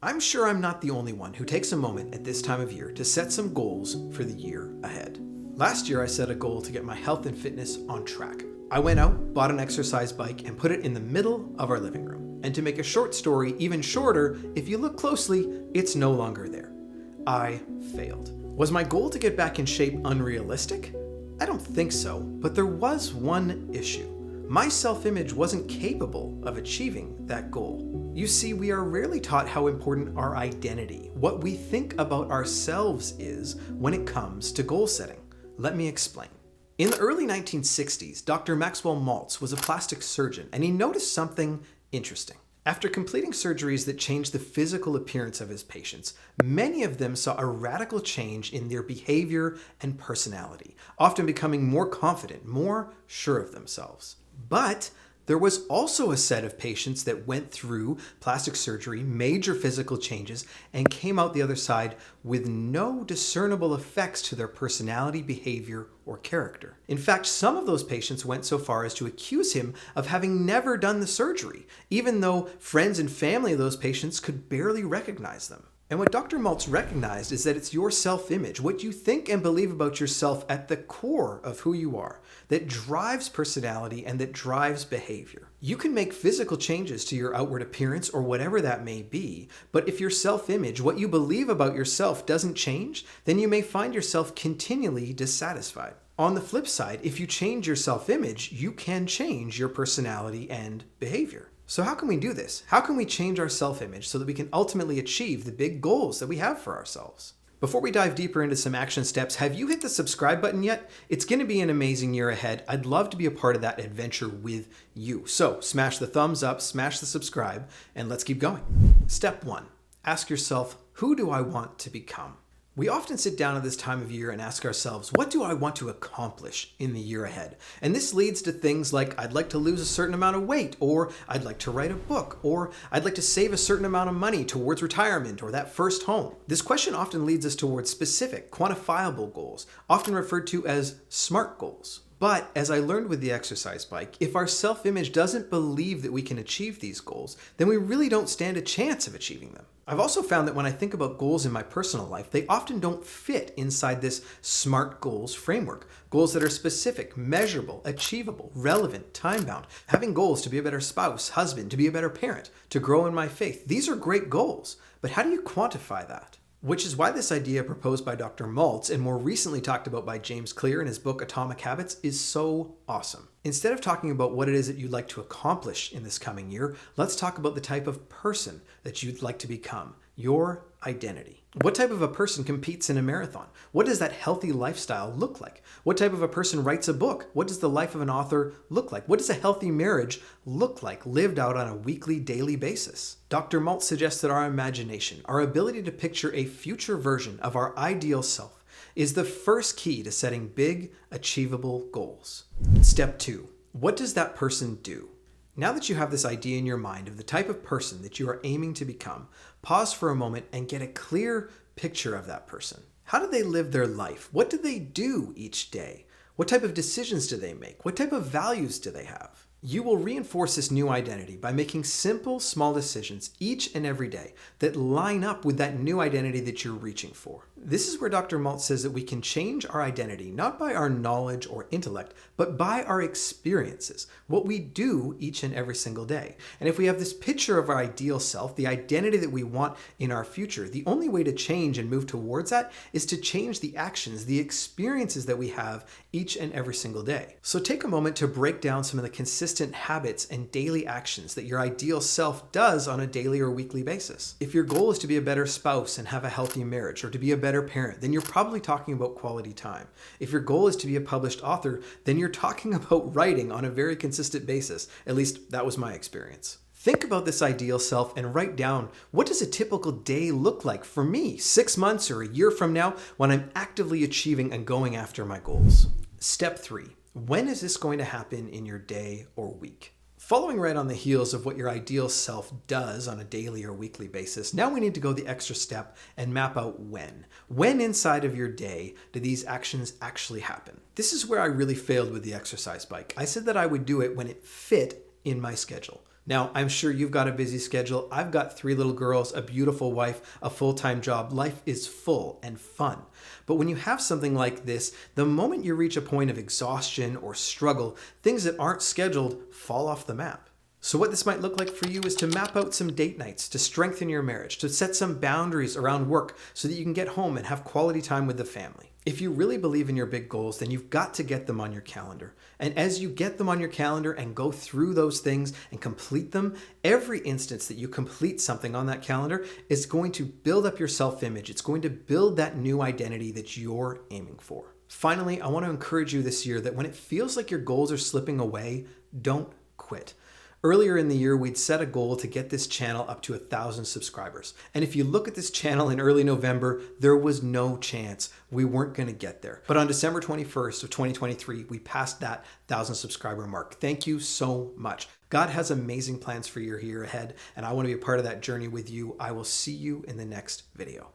I'm sure I'm not the only one who takes a moment at this time of year to set some goals for the year ahead. Last year I set a goal to get my health and fitness on track. I went out, bought an exercise bike, and put it in the middle of our living room. And to make a short story even shorter, if you look closely, it's no longer there. I failed. Was my goal to get back in shape unrealistic? I don't think so, but there was one issue. My self-image wasn't capable of achieving that goal. You see, we are rarely taught how important our identity, what we think about ourselves is when it comes to goal setting. Let me explain. In the early 1960s, Dr. Maxwell Maltz was a plastic surgeon, and he noticed something interesting. After completing surgeries that changed the physical appearance of his patients, many of them saw a radical change in their behavior and personality, often becoming more confident, more sure of themselves. But there was also a set of patients that went through plastic surgery, major physical changes, and came out the other side with no discernible effects to their personality, behavior, or character. In fact, some of those patients went so far as to accuse him of having never done the surgery, even though friends and family of those patients could barely recognize them. And what Dr. Maltz recognized is that it's your self-image, what you think and believe about yourself at the core of who you are, that drives personality and that drives behavior. You can make physical changes to your outward appearance or whatever that may be, but if your self-image, what you believe about yourself, doesn't change, then you may find yourself continually dissatisfied. On the flip side, if you change your self-image, you can change your personality and behavior. So how can we do this? How can we change our self-image so that we can ultimately achieve the big goals that we have for ourselves? Before we dive deeper into some action steps, have you hit the subscribe button yet? It's going to be an amazing year ahead. I'd love to be a part of that adventure with you. So smash the thumbs up, smash the subscribe, and let's keep going. Step 1, ask yourself, who do I want to become? We often sit down at this time of year and ask ourselves, what do I want to accomplish in the year ahead? And this leads to things like, I'd like to lose a certain amount of weight, or I'd like to write a book, or I'd like to save a certain amount of money towards retirement or that first home. This question often leads us towards specific, quantifiable goals, often referred to as SMART goals. But as I learned with the exercise bike, if our self-image doesn't believe that we can achieve these goals, then we really don't stand a chance of achieving them. I've also found that when I think about goals in my personal life, they often don't fit inside this SMART goals framework. Goals that are specific, measurable, achievable, relevant, time-bound. Having goals to be a better spouse, husband, to be a better parent, to grow in my faith. These are great goals, but how do you quantify that? Which is why this idea proposed by Dr. Maltz and more recently talked about by James Clear in his book Atomic Habits is so awesome. Instead of talking about what it is that you'd like to accomplish in this coming year, let's talk about the type of person that you'd like to become, your identity. What type of a person competes in a marathon? What does that healthy lifestyle look like? What type of a person writes a book? What does the life of an author look like? What does a healthy marriage look like lived out on a weekly, daily basis? Dr. Maltz suggests that our imagination, our ability to picture a future version of our ideal self, is the first key to setting big, achievable goals. Step 2, what does that person do? Now that you have this idea in your mind of the type of person that you are aiming to become, pause for a moment and get a clear picture of that person. How do they live their life? What do they do each day? What type of decisions do they make? What type of values do they have? You will reinforce this new identity by making simple, small decisions each and every day that line up with that new identity that you're reaching for. This is where Dr. Maltz says that we can change our identity not by our knowledge or intellect, but by our experiences, what we do each and every single day. And if we have this picture of our ideal self, the identity that we want in our future, the only way to change and move towards that is to change the actions, the experiences that we have each and every single day. So take a moment to break down some of the consistent habits and daily actions that your ideal self does on a daily or weekly basis. If your goal is to be a better spouse and have a healthy marriage, or to be a better parent, then you're probably talking about quality time. If your goal is to be a published author, then you're talking about writing on a very consistent basis. At least that was my experience. Think about this ideal self and write down, what does a typical day look like for me 6 months or a year from now when I'm actively achieving and going after my goals? Step 3. When is this going to happen in your day or week? Following right on the heels of what your ideal self does on a daily or weekly basis, now we need to go the extra step and map out when. When inside of your day do these actions actually happen? This is where I really failed with the exercise bike. I said that I would do it when it fit in my schedule. Now, I'm sure you've got a busy schedule. I've got 3 little girls, a beautiful wife, a full-time job. Life is full and fun. But when you have something like this, the moment you reach a point of exhaustion or struggle, things that aren't scheduled fall off the map. So what this might look like for you is to map out some date nights to strengthen your marriage, to set some boundaries around work so that you can get home and have quality time with the family. If you really believe in your big goals, then you've got to get them on your calendar. And as you get them on your calendar and go through those things and complete them, every instance that you complete something on that calendar is going to build up your self-image. It's going to build that new identity that you're aiming for. Finally, I want to encourage you this year that when it feels like your goals are slipping away, don't quit. Earlier in the year, we'd set a goal to get this channel up to 1,000 subscribers. And if you look at this channel in early November, there was no chance we weren't going to get there. But on December 21st of 2023, we passed that 1,000 subscriber mark. Thank you so much. God has amazing plans for your year ahead, and I want to be a part of that journey with you. I will see you in the next video.